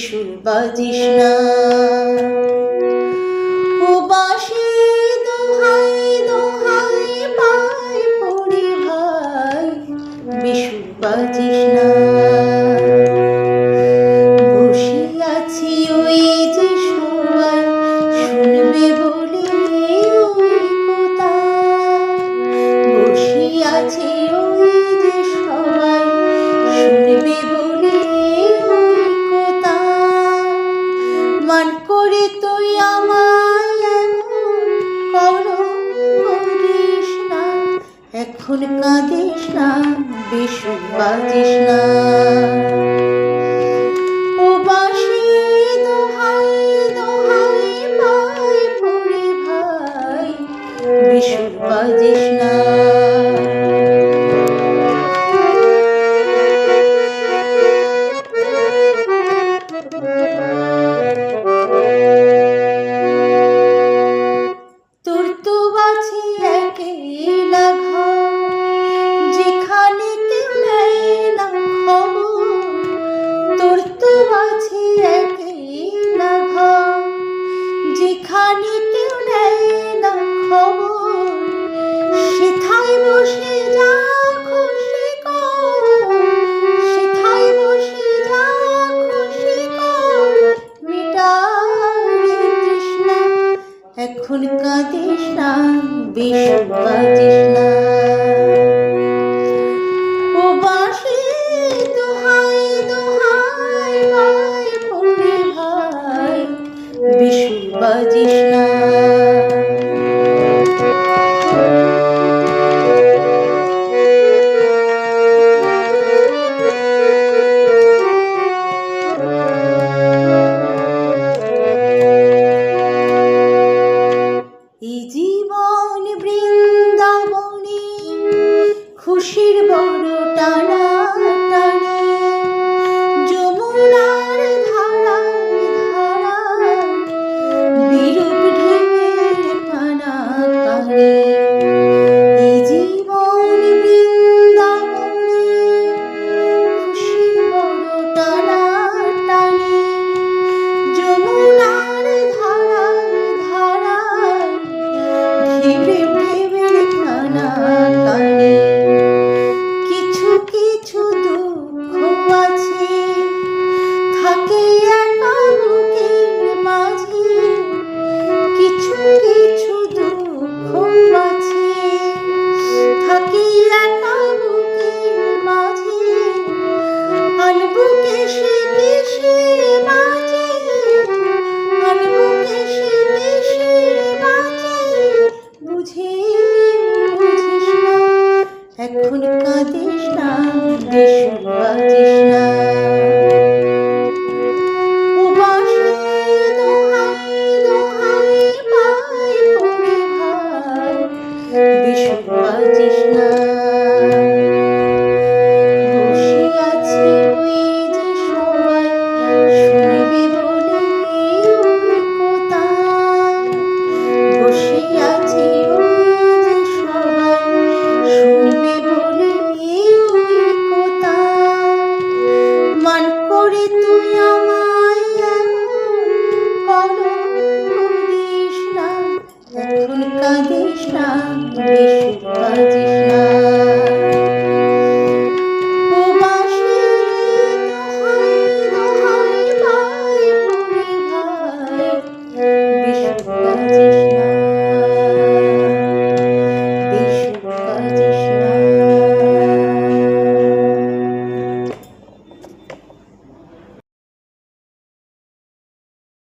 বেসুর বাজিস না। ও বাঁশি দোহাই দোহাই পায় পড়ি ভাই, বেসুর বাজিস না। বসে আছি ওই যে সবাই শুনবে বলে ওই কথা, বসে আছে ওই যে সবাই শুনবে বলে ওই কথা। মান করে তুই আমায় করিস না, এখন কাঁদিস না, বেসুর বাজিস না। ও বাঁশি দোহাই দোহাই পায় পড়ি ভাই, বেসুর বাজিস না। তোর তো বাছি একলা ঘর, যেখানে কেউ নেয় না খবর। তোর তো বাছি একলা ঘর, যেখানে কেউ নেয় না খবর। সেথায় বসে যা খুশি কর, সেথায় বসে যা খুশি কর, মেটারে তৃষ্ণা, এখন কাঁদিস না, বেসুর বাজিস না। ও বাঁশি দোহাই দোহাই পায় পড়ি ভাই, বেসুর বাজিস না। এই জীবন বৃন্দাবনে খুশির বড় টানা টানি, যমুনার ধারায় ধারায় বিরূপ ঢেউয়ের কানাকানি। এই জীবন বৃন্দাবনে খুশির বড় টানা টানি, যমুনার ধারায় ধারায় ঢেউয়ের কানাকানি। কিছু কিছু দুঃখ আছে থাকে একা বুকের মাঝে, কিছু কিছু দুঃখ আছে থাকে একা বুকের মাঝে। আনবু কেসে কেসে বাজে, আনবু কেসে কেসে বাজে, বুঝিস না, এখন কাঁদিস না, বেসুর বাজিস না। ও বাঁশি দোহাই দোহাই পায় পড়ি ভাই, বেসুর বাজিস না।